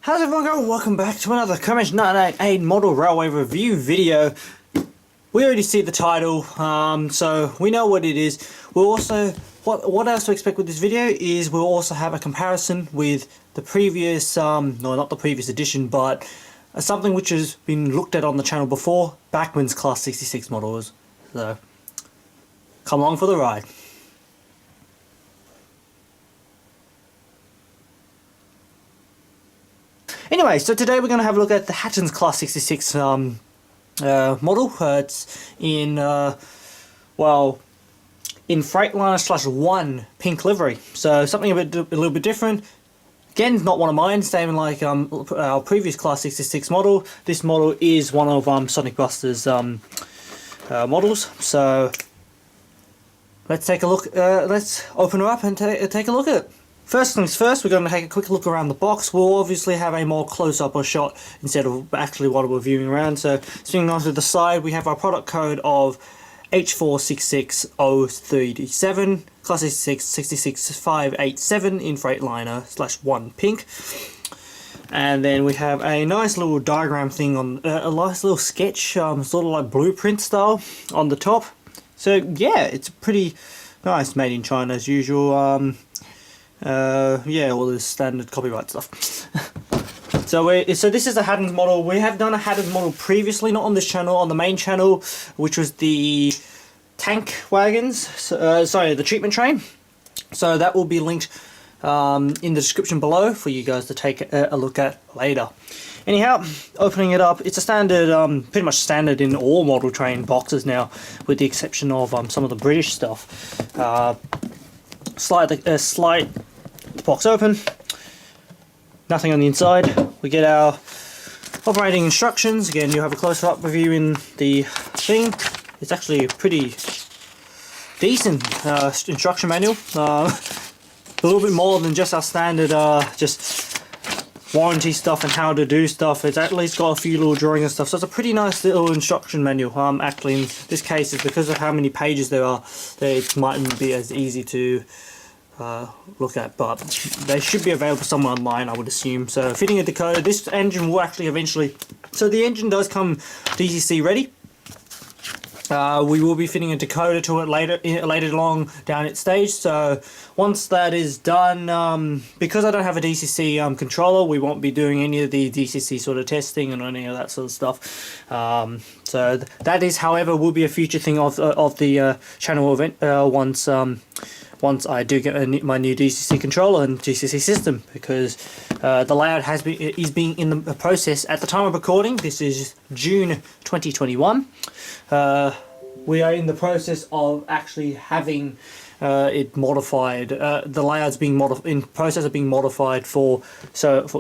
How's everyone going? Welcome back to another Hattons Model Railway review video. We already see the title, so we know what it is. We'll also, what else to expect with this video is we'll also have a comparison with the previous, no, not the previous edition, but something which has been looked at on the channel before, Bachmann's Class 66 models. So, come along for the ride. Anyway, so today we're going to have a look at the Hattons Class 66 model. It's in, well, in Freightliner/1 pink livery. So something a little bit different. Again, not one of mine, same like our previous Class 66 model. This model is one of Sonic Buster's models. So let's take a look. Let's open her up and take a look at it. First things first, we're going to take a quick look around the box. We'll obviously have a more close-up or shot instead of actually what we're viewing around. So, swinging on to the side, we have our product code of H4-66-037, Class 66-587 in Freightliner/1 pink. And then we have a nice little diagram thing on, a nice little sketch, sort of like blueprint style on the top. So, yeah, it's pretty nice, made in China as usual. Yeah, all the standard copyright stuff. So this is a Hattons model. We have done a Hattons model previously, not on this channel, on the main channel, which was the tank wagons. Sorry, the treatment train. So that will be linked in the description below for you guys to take a look at later. Anyhow, opening it up, it's a standard, pretty much standard in all model train boxes now, with the exception of some of the British stuff. Slide the box open, nothing on the inside. We get our operating instructions. Again, you have a close-up review in the thing. It's actually a pretty decent instruction manual. A little bit more than just our standard just warranty stuff and how to do stuff. It's at least got a few little drawing and stuff, so it's a pretty nice little instruction manual. Actually, in this case, it's because of how many pages there are, it mightn't be as easy to look at, but they should be available somewhere online, I would assume. So, fitting a decoder, this engine will actually eventually, so the engine does come DCC ready. We will be fitting a decoder to it later along down its stage. So once that is done, because I don't have a DCC controller, we won't be doing any of the DCC sort of testing and any of that sort of stuff. So that is, however, will be a future thing of the channel event once I do get my new DCC controller and DCC system, because the layout is being in the process at the time of recording. This is June 2021. We are in the process of actually having it modified. The layout's being in process of being modified for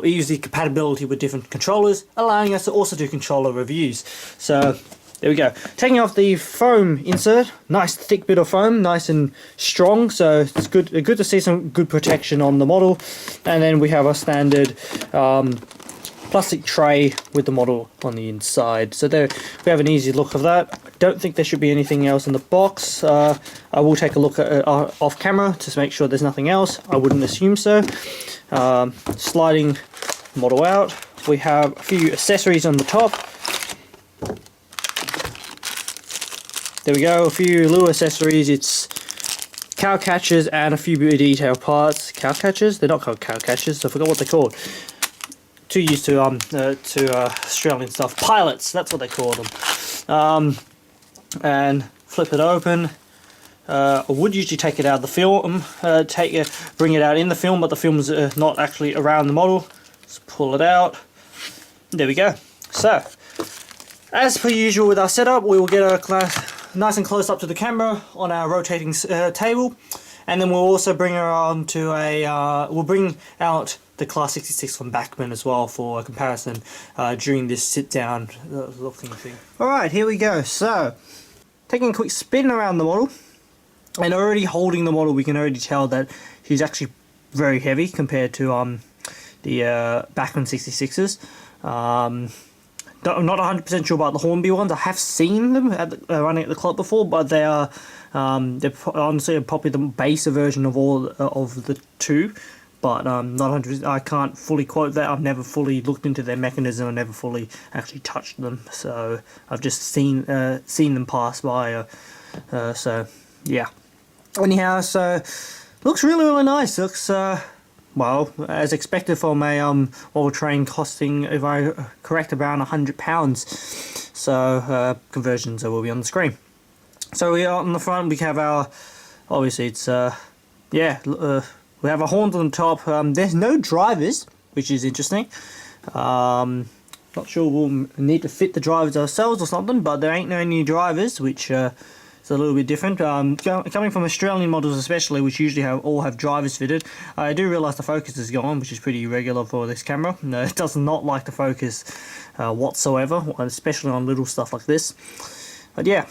easy compatibility with different controllers, allowing us to also do controller reviews. So there we go. Taking off the foam insert, nice thick bit of foam, nice and strong. So it's good to see some good protection on the model. And then we have our standard plastic tray with the model on the inside. So there we have an easy look of that. I don't think there should be anything else in the box. I will take a look at off camera to make sure there's nothing else. I wouldn't assume so. Sliding the model out. We have a few accessories on the top. There we go, a few little accessories. It's cow catchers and a few detail parts. Cow catchers? They're not called cow catchers, I forgot what they're called. Too used to Australian stuff. Pilots, that's what they call them. And flip it open. I would usually take it out of the film, bring it out in the film, but the film's not actually around the model. Let's pull it out. There we go. So, as per usual with our setup, we will get a nice and close up to the camera on our rotating table, and then we'll also bring her on to we'll bring out the Class 66 from Bachmann as well for a comparison during this sit down looking thing. Alright, here we go. So, taking a quick spin around the model, and already holding the model, we can already tell that she's actually very heavy compared to the Bachmann 66s. I'm not 100% sure about the Hornby ones. I have seen them running at the club before, but they are they're honestly probably the base version of all of the two. but not 100%. I can't fully quote that. I've never fully looked into their mechanism. I never fully actually touched them, so I've just seen them pass by. So yeah. Anyhow, so looks really nice. Looks well, as expected from a oil train costing, if I correct, around £100. So conversions will be on the screen. So we are on the front. We have our, obviously it's yeah, we have our horns on the top. There's no drivers, which is interesting. Not sure we'll need to fit the drivers ourselves or something, but there ain't no new drivers, which it's a little bit different. Coming from Australian models especially, which usually all have drivers fitted, I do realise the focus is gone, which is pretty irregular for this camera. No, it does not like to focus whatsoever, especially on little stuff like this. But yeah,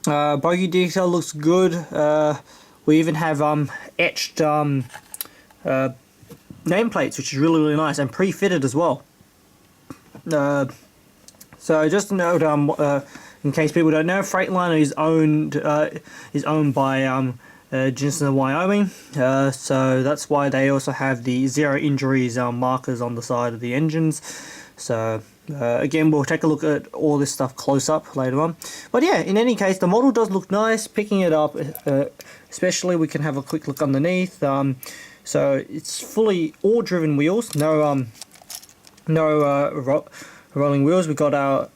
bogie detail looks good. We even have etched nameplates, which is really nice, and pre-fitted as well. So just to note, in case people don't know, Freightliner is owned by Jensen Wyoming, so that's why they also have the zero injuries markers on the side of the engines. So again, we'll take a look at all this stuff close up later on. But yeah, in any case, the model does look nice. Picking it up, especially, we can have a quick look underneath. So it's fully all-driven wheels, no rolling wheels. We've got our,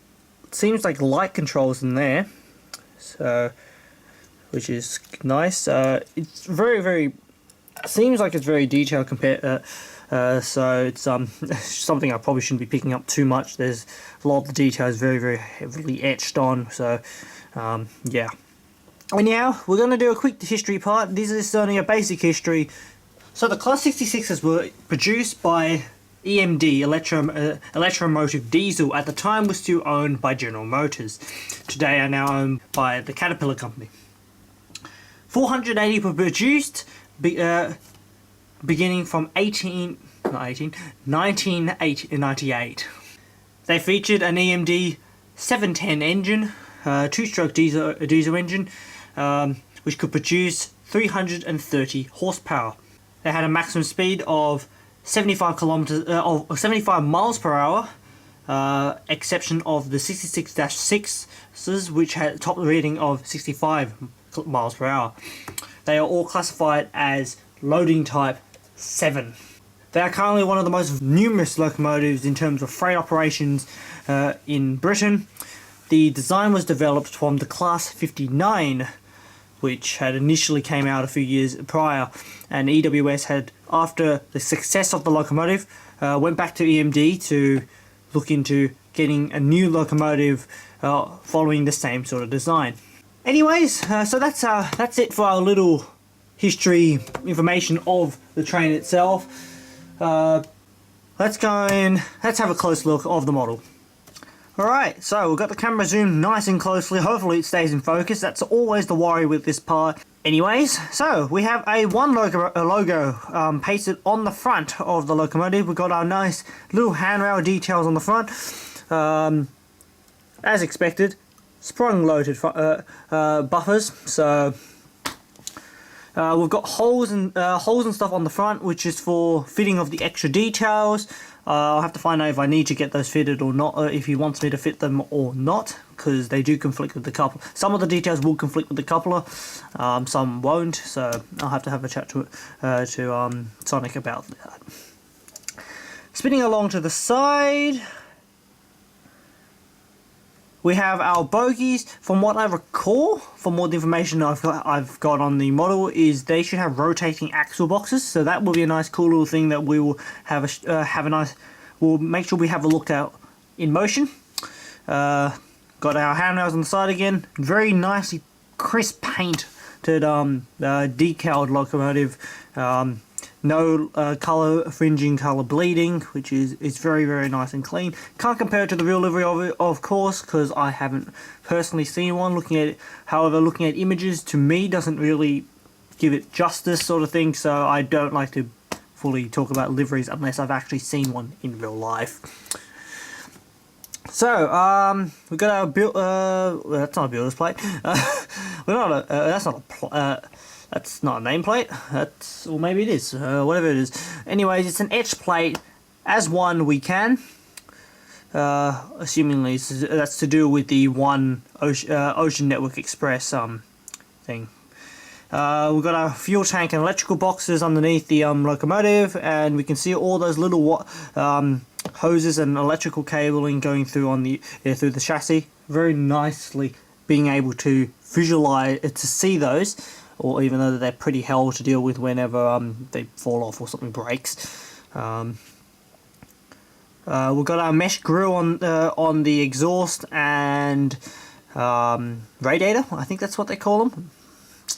seems like light controls in there, so which is nice. It's very seems like it's very detailed compared. So it's something I probably shouldn't be picking up too much. There's a lot of the details very heavily etched on. So yeah. Anyhow, we're going to do a quick history part. This is only a basic history. So the Class 66s were produced by EMD, Electromotive Diesel. At the time was still owned by General Motors. Today are now owned by the Caterpillar company. 480 were produced beginning from 1998. They featured an EMD 710 engine, two-stroke diesel engine, which could produce 330 horsepower. They had a maximum speed of 75 miles per hour, exception of the 66-6s, which had a top rating of 65 miles per hour. They are all classified as loading type 7. They are currently one of the most numerous locomotives in terms of freight operations in Britain. The design was developed from the Class 59, which had initially came out a few years prior, and EWS had, after the success of the locomotive, went back to EMD to look into getting a new locomotive following the same sort of design. Anyways, so that's it for our little history information of the train itself. Let's go in, let's have a close look of the model. Alright, so we've got the camera zoomed nice and closely. Hopefully it stays in focus. That's always the worry with this part. Anyways, so we have a logo pasted on the front of the locomotive. We've got our nice little handrail details on the front. As expected, sprung-loaded buffers. So we've got holes and stuff on the front, which is for fitting of the extra details. I'll have to find out if I need to get those fitted or not, if he wants me to fit them or not, because they do conflict with the coupler. Some of the details will conflict with the coupler, some won't, so I'll have to have a chat to Sonic about that. Spinning along to the side, we have our bogies. From what I recall, from all the information I've got on the model, is they should have rotating axle boxes. So that will be a nice, cool little thing that we will have we'll make sure we have a look at in motion. Got our handrails on the side again. Very nicely crisp painted decaled locomotive. No colour fringing, colour bleeding, which is very nice and clean. Can't compare it to the real livery of it, of course, because I haven't personally seen one. Looking at images, to me, doesn't really give it justice, sort of thing. So I don't like to fully talk about liveries unless I've actually seen one in real life. So we got our build. That's not a builder's plate. That's not a That's not a nameplate. That's, or maybe it is. Whatever it is. Anyways, it's an etched plate. As one we can. Assumingly that's to do with the one Ocean Network Express thing. We've got our fuel tank and electrical boxes underneath the locomotive, and we can see all those little hoses and electrical cabling going through on the through the chassis. Very nicely being able to visualize to see those, or even though they're pretty hell to deal with whenever they fall off or something breaks. We've got our mesh grill on the exhaust and radiator. I think that's what they call them.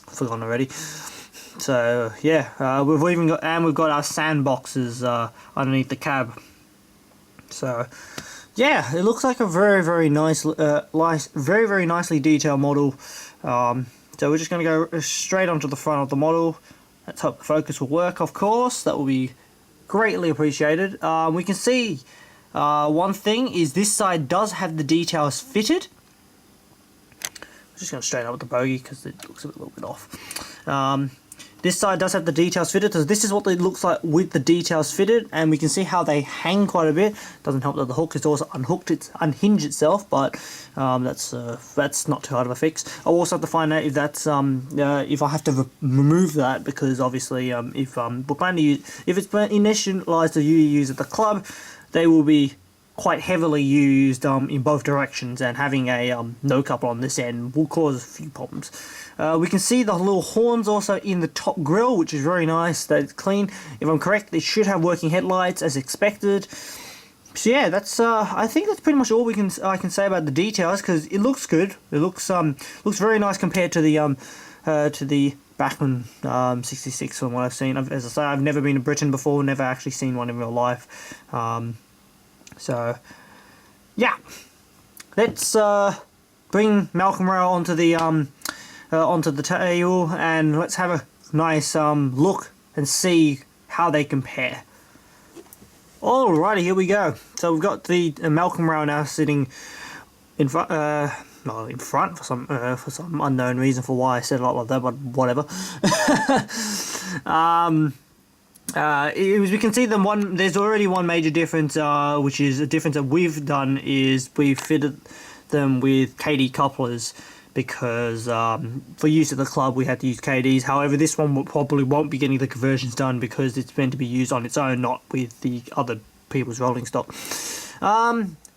I've forgotten already. So yeah, we've got our sandboxes underneath the cab. So yeah, it looks like a very nice, very nicely detailed model. So we're just going to go straight onto the front of the model. Let's hope the focus will work. Of course, that will be greatly appreciated. We can see one thing is this side does have the details fitted. I'm just going to straighten up with the bogey because it looks a little bit off. This side does have the details fitted, so this is what it looks like with the details fitted, and we can see how they hang quite a bit. Doesn't help that the hook is also unhinged itself, but that's not too hard of a fix. I'll also have to find out if that's if I have to remove that, because obviously if we're planning to use, if it's initialized to use at the club, they will be quite heavily used in both directions, and having a no couple on this end will cause a few problems. We can see the little horns also in the top grille, which is very nice that it's clean. If I'm correct, it should have working headlights as expected. So yeah, that's I think that's pretty much all I can say about the details, because it looks good. It looks very nice compared to the Bachmann 66 from what I've seen. As I say, I've never been to Britain before, never actually seen one in real life. So yeah, let's bring Malcolm Rail onto the tail, and let's have a nice look and see how they compare. Alrighty, here we go. So we've got the Malcolm Rail now sitting in front. Not in front for some unknown reason for why I said it like that, but whatever. We can see them there's already one major difference, which is a difference that we've done, is we've fitted them with KD couplers, because for use at the club we had to use KDs. However, this one probably won't be getting the conversions done because it's meant to be used on its own, not with the other people's rolling stock.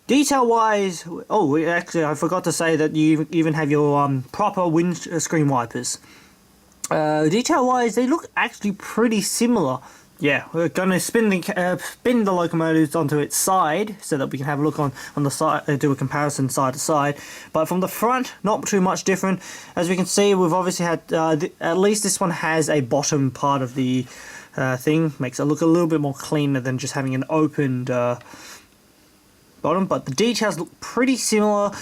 Detail wise, actually I forgot to say that you even have your proper windscreen wipers. Detail wise, they look actually pretty similar. Yeah, we're going to spin the locomotives onto its side so that we can have a look on the side, do a comparison side to side. But from the front, not too much different. As we can see, we've obviously had, at least this one has a bottom part of the thing. Makes it look a little bit more cleaner than just having an opened bottom. But the details look pretty similar.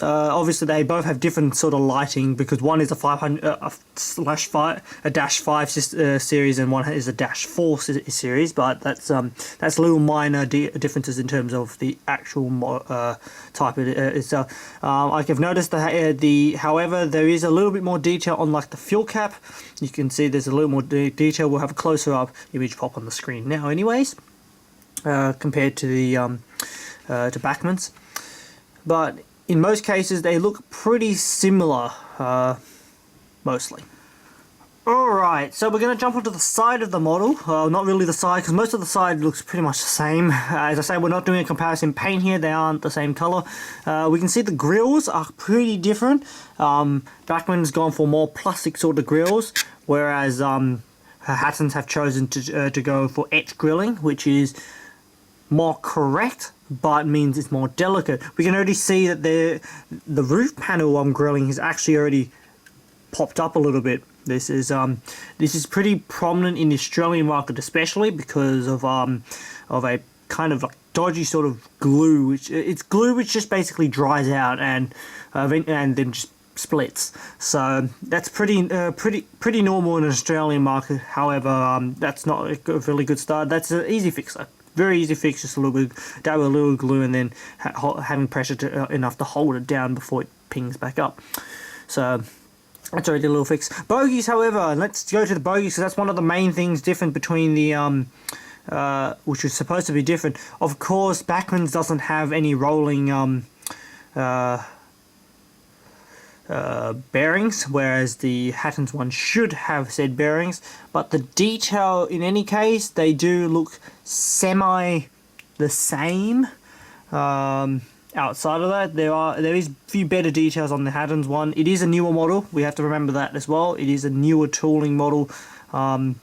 Obviously they both have different sort of lighting, because one is a -5 series and one is a -4 series, but that's little minor differences in terms of the actual type itself. I've noticed that however there is a little bit more detail on like the fuel cap. You can see there's a little more detail. We'll have a closer up image pop on the screen now anyways, compared to the to Bachmann's, but in most cases, they look pretty similar, mostly. Alright, so we're going to jump onto the side of the model. Not really the side, because most of the side looks pretty much the same. As I say, we're not doing a comparison paint here, they aren't the same colour. We can see the grills are pretty different. Bachmann's gone for more plastic sort of grills, whereas Hattons have chosen to go for etched grilling, which is more correct, but means it's more delicate. We can already see that the roof panel I'm grilling has actually already popped up a little bit. This is pretty prominent in the Australian market, especially because of a kind of like dodgy sort of glue, which just basically dries out and then just splits. So that's pretty normal in an Australian market. However, that's not a really good start. That's an easy fix though. Very easy fix, just a little bit, dab a little glue, and then having pressure enough to hold it down before it pings back up. So That's already a little fix. Bogies, however, let's go to the bogies, because that's one of the main things different between the which is supposed to be different. Of course, Bachmann's doesn't have any rolling bearings, whereas the Hattons one should have said bearings. But the detail, in any case, they do look semi the same. Outside of that, there is a few better details on the Hattons one. It is a newer model. We have to remember that as well. It is a newer tooling model, but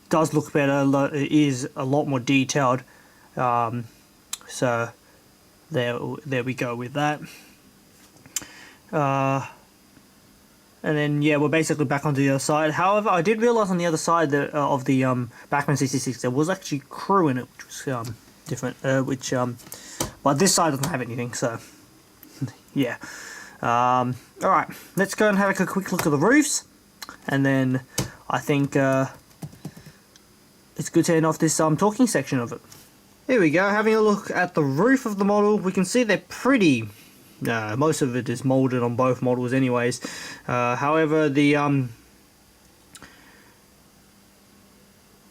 does look better. It is a lot more detailed. So there we go with that. And then yeah, we're basically back onto the other side. However, I did realise on the other side that, of the Bachmann 66, there was actually crew in it, which was different. But this side doesn't have anything, so yeah. All right, let's go and have a quick look at the roofs, and then I think it's good to end off this talking section of it. Here we go, having a look at the roof of the model. We can see they're pretty, most of it is moulded on both models anyways. However,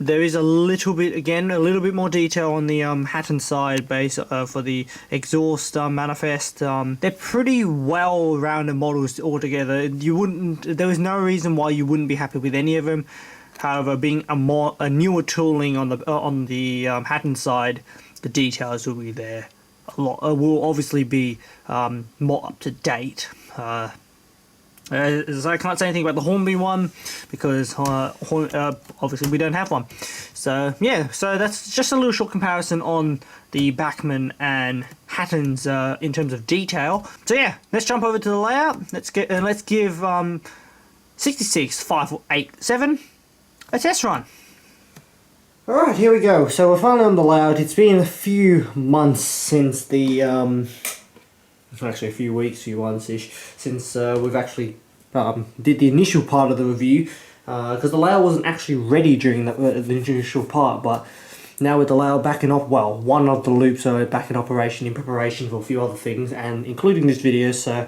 there is a little bit more detail on the Hatton side base for the exhaust manifest. They're pretty well-rounded models altogether. There is no reason why you wouldn't be happy with any of them. However, being a newer tooling on the Hatton side, the details will be there. Will obviously be more up to date. I can't say anything about the Hornby one because obviously we don't have one. So yeah, so that's just a little short comparison on the Bachmann and Hattons in terms of detail. So yeah, let's jump over to the layout. Let's give 66-587 a test run. Alright, here we go. So we're finally on the layout. It's been a few months since the actually a few weeks, few months-ish, since we've actually did the initial part of the review, because the layout wasn't actually ready during the initial part, but now with the layout back in one of the loops are back in operation in preparation for a few other things, and including this video. So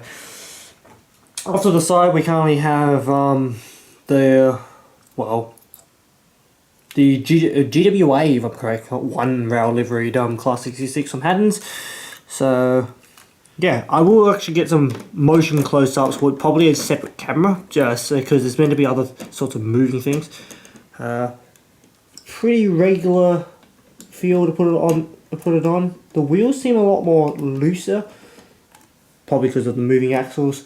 off to the side we currently have the GWA, if I'm correct, one rail liveried Class 66 from Hattons. So yeah, I will actually get some motion close-ups with probably a separate camera, just because there's meant to be other sorts of moving things. Pretty regular feel to put it on. The wheels seem a lot more looser, probably because of the moving axles.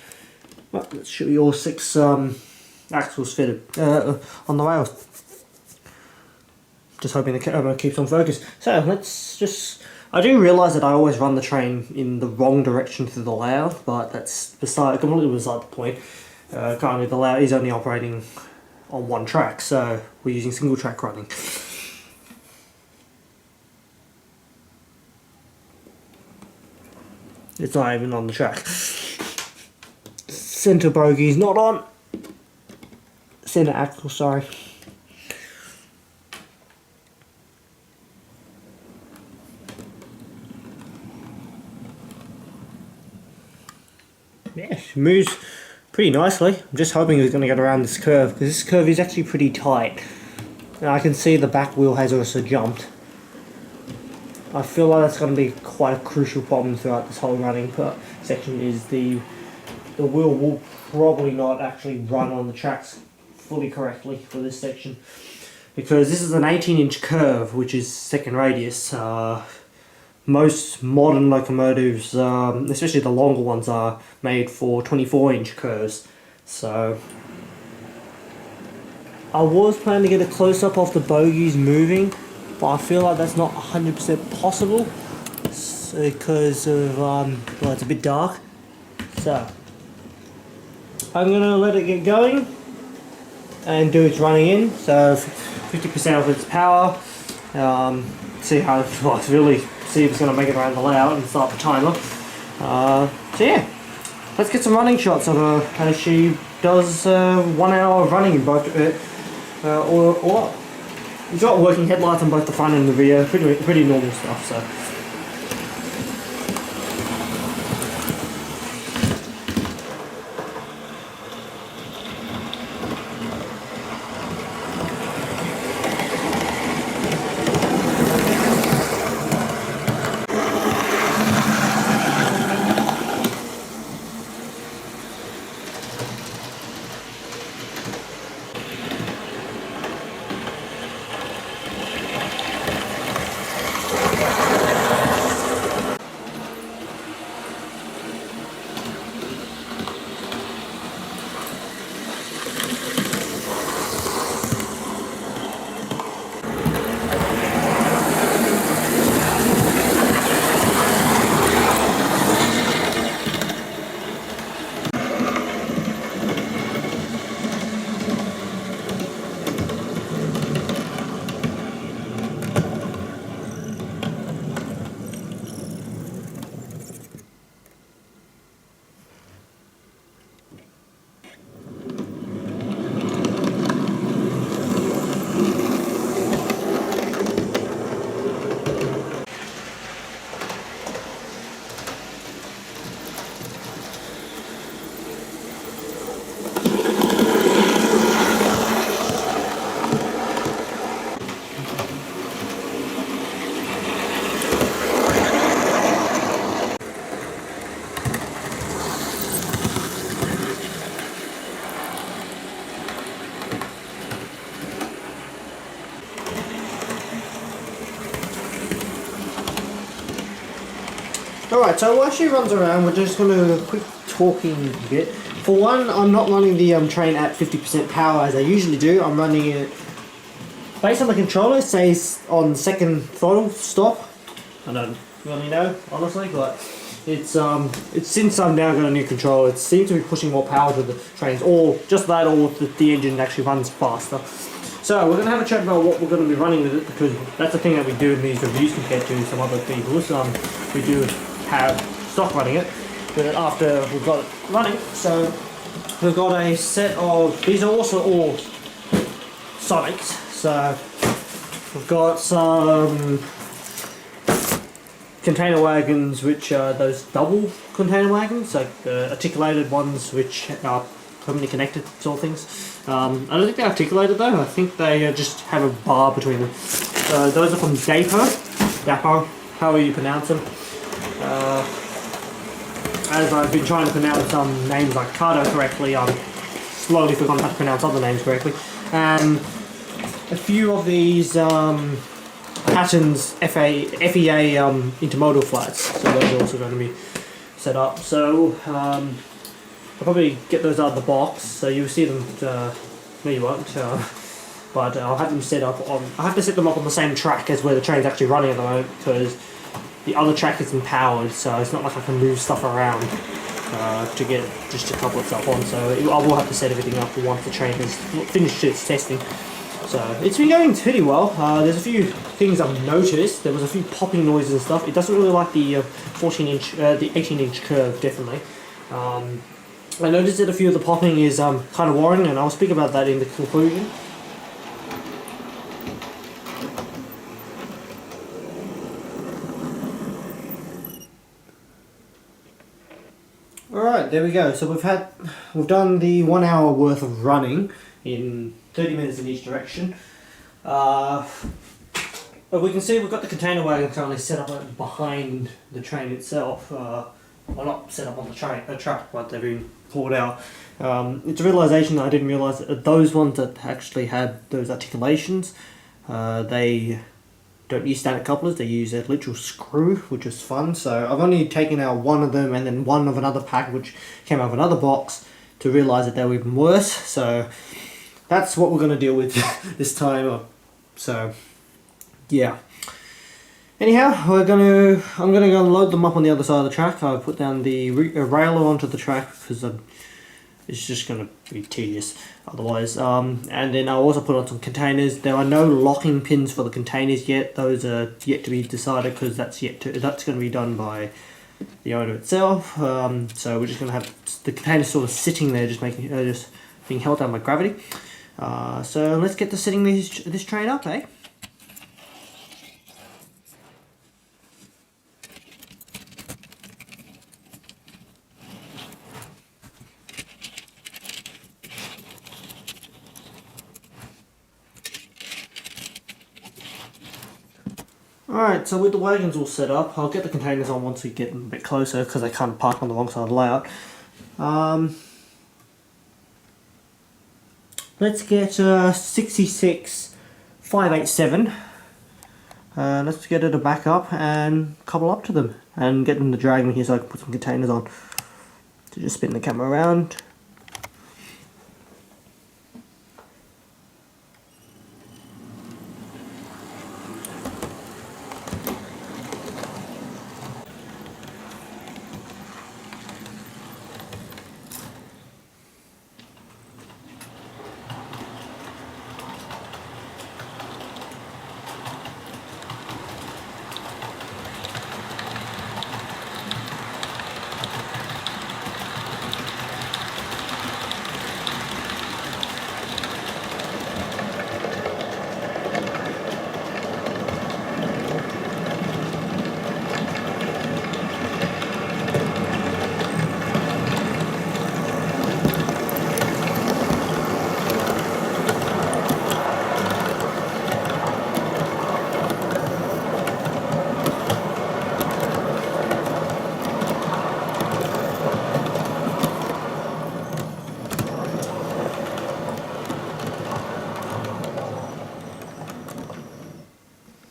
But let's show you all 6 axles fitted on the rails. Just hoping the camera keeps on focus. So let's just. I do realise that I always run the train in the wrong direction through the layout, but that's completely beside the point. Currently the layout is only operating on one track, so we're using single track running. It's not even on the track. Centre bogey's not on. Centre axle, sorry. Yeah, moves pretty nicely. I'm just hoping it's going to get around this curve, because this curve is actually pretty tight. And I can see the back wheel has also jumped. I feel like that's going to be quite a crucial problem throughout this whole running section, is the wheel will probably not actually run on the tracks fully correctly for this section. Because this is an 18-inch curve, which is second radius. Most modern locomotives, especially the longer ones, are made for 24-inch curves. So I was planning to get a close-up of the bogies moving, but I feel like that's not 100% possible because of well, it's a bit dark. So I'm gonna let it get going and do its running in. So 50% of its power. See how it's really. See if it's going to make it around the layout and start the timer. So yeah, let's get some running shots of her as she does 1 hour of running both all up. You've got working headlights on both the front and the rear, pretty normal stuff. So Alright, so while she runs around, we're just going to quick talking bit. For one, I'm not running the train at 50% power as I usually do. I'm running it based on the controller. It says on second throttle stop. I don't really know, honestly, but it's since I've now got a new controller, it seems to be pushing more power to the trains, or just that, or the engine actually runs faster. So we're going to have a chat about what we're going to be running with it, because that's the thing that we do in these reviews compared to some other vehicles. We do have stock running it, but after we've got it running, so we've got a set of, these are also all Sonics, so we've got some container wagons, which are those double container wagons, like the articulated ones which are permanently connected sort of things. I don't think they're articulated though, I think they just have a bar between them. So those are from Dapo, however you pronounce them. As I've been trying to pronounce some names like Cardo correctly, I've slowly forgotten how to pronounce other names correctly. And a few of these Hattons FEA intermodal flats, so those are also going to be set up. So I'll probably get those out of the box, so you'll see them. No, you won't. But I'll have them set up on. I have to set them up on the same track as where the train's actually running at the moment, because the other track isn't powered, so it's not like I can move stuff around to get just a couple of stuff on. So I will have to set everything up once the train has finished its testing. So it's been going pretty well. There's a few things I've noticed. There was a few popping noises and stuff. It doesn't really like the 14-inch, the 18-inch curve, definitely. I noticed that a few of the popping is kind of worrying, and I'll speak about that in the conclusion. Alright, there we go. So we've done the 1 hour worth of running in 30 minutes in each direction. But we can see we've got the container wagon currently set up behind the train itself. Well, not set up on the track, but they've been pulled out. It's a realisation that I didn't realise that those ones that actually had those articulations, they don't use standard couplers, they use a literal screw, which is fun. So I've only taken out one of them and then one of another pack which came out of another box to realise that they were even worse. So that's what we're going to deal with this time. So yeah. Anyhow, I'm going to go and load them up on the other side of the track. I'll put down the railer onto the track because it's just going to be tedious otherwise. And then I'll also put on some containers. There are no locking pins for the containers yet. Those are yet to be decided because that's going to be done by the owner itself. So we're just going to have the containers sort of sitting there, just being held down by gravity. So let's get to setting this train up, eh? Alright, so with the wagons all set up, I'll get the containers on once we get them a bit closer because they can't park on the wrong side of the layout. Let's get 66-587. Let's get it to back up and couple up to them and get them to drag me here so I can put some containers on. So just spin the camera around.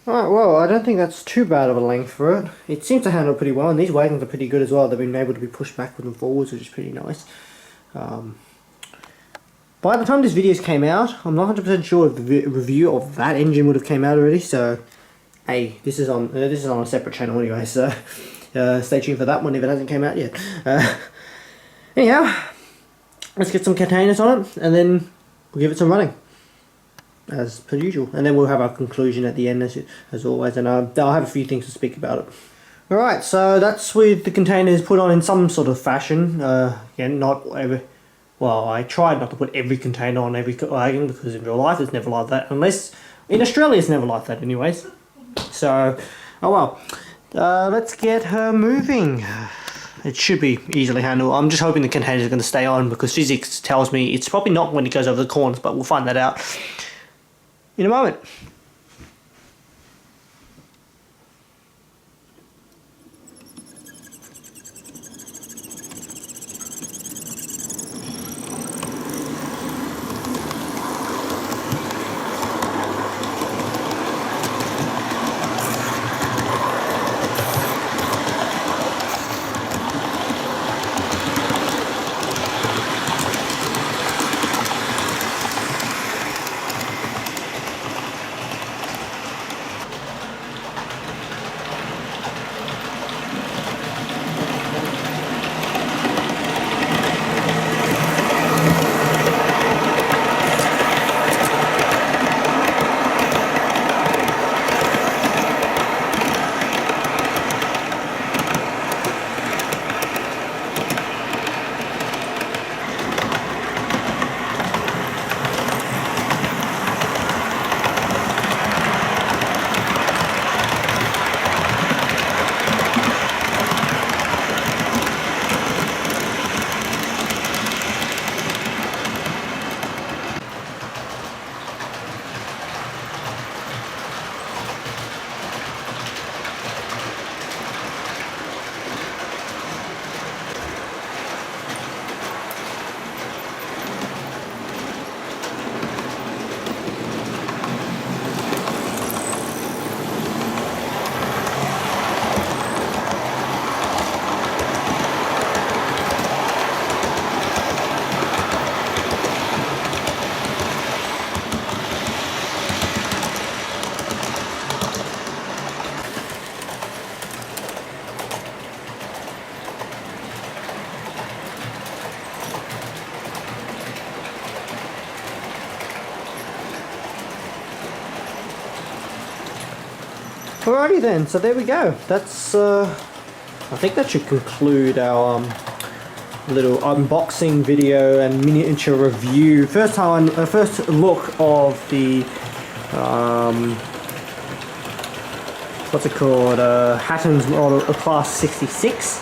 Alright, well, I don't think that's too bad of a length for it. It seems to handle pretty well, and these wagons are pretty good as well. They've been able to be pushed backwards and forwards, which is pretty nice. By the time this video came out, I'm not 100% sure if the review of that engine would have came out already, so hey, this is on a separate channel anyway, so stay tuned for that one if it hasn't came out yet. Anyhow, let's get some containers on it, and then we'll give it some running, as per usual, and then we'll have our conclusion at the end as always, and I'll have a few things to speak about it. Alright, so that's with the containers put on in some sort of fashion. Again, not every... Well, I tried not to put every container on every wagon, because in real life it's never like that, unless... In Australia it's never like that anyways. So, oh well. Let's get her moving. It should be easily handled. I'm just hoping the containers are going to stay on, because physics tells me it's probably not when it goes over the corners, but we'll find that out in a moment. Alrighty then, so there we go. That's, I think that should conclude our little unboxing video and miniature review. First look of the, what's it called, Hattons Model Class 66.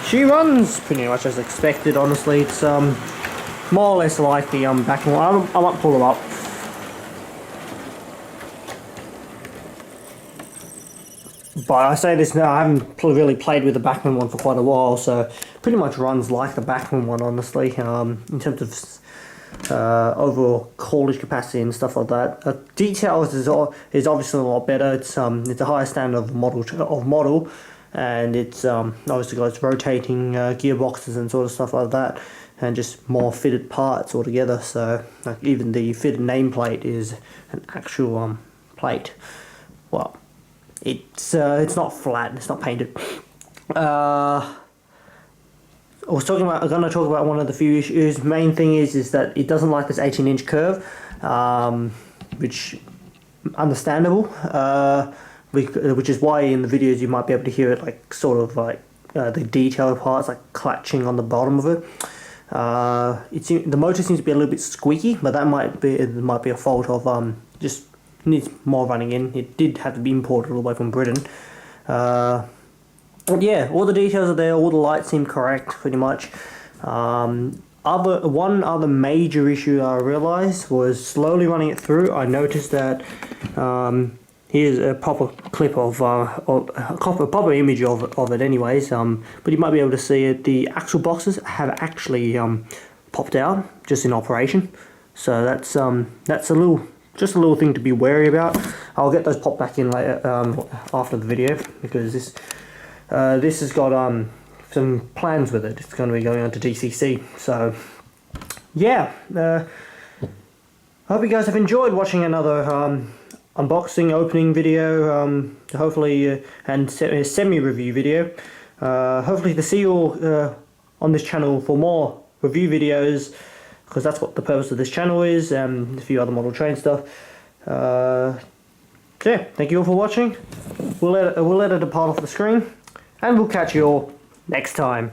She runs pretty much as expected, honestly. It's more or less like the Bachmann. I might pull them up. But I say this now, I haven't really played with the Bachmann one for quite a while, so pretty much runs like the Bachmann one, honestly, in terms of overall haulage capacity and stuff like that. Details is obviously a lot better. It's a higher standard of model, and it's obviously got its rotating gearboxes and sort of stuff like that, and just more fitted parts altogether. So like even the fitted nameplate is an actual plate. Well, it's not flat, it's not painted. I'm going to talk about one of the few issues. Main thing is that it doesn't like this 18-inch curve, which understandable. Which is why in the videos you might be able to hear it like sort of like the detailed parts like clutching on the bottom of it. The motor seems to be a little bit squeaky, but that might be a fault of just needs more running in. It did have to be imported all the way from Britain. But yeah, all the details are there. All the lights seem correct, pretty much. One other major issue I realized was slowly running it through. I noticed that here's a proper clip of a proper image of it, anyways. But you might be able to see it. The axle boxes have actually popped out just in operation. So that's a little just a little thing to be wary about. I'll get those popped back in later after the video, because this has got some plans with it. It's going to be going on to DCC. So yeah, I hope you guys have enjoyed watching another unboxing opening video, hopefully, and semi-review video. Hopefully to see you all on this channel for more review videos, because that's what the purpose of this channel is, and a few other model train stuff. So yeah, thank you all for watching. We'll let it depart off the screen, and we'll catch you all next time.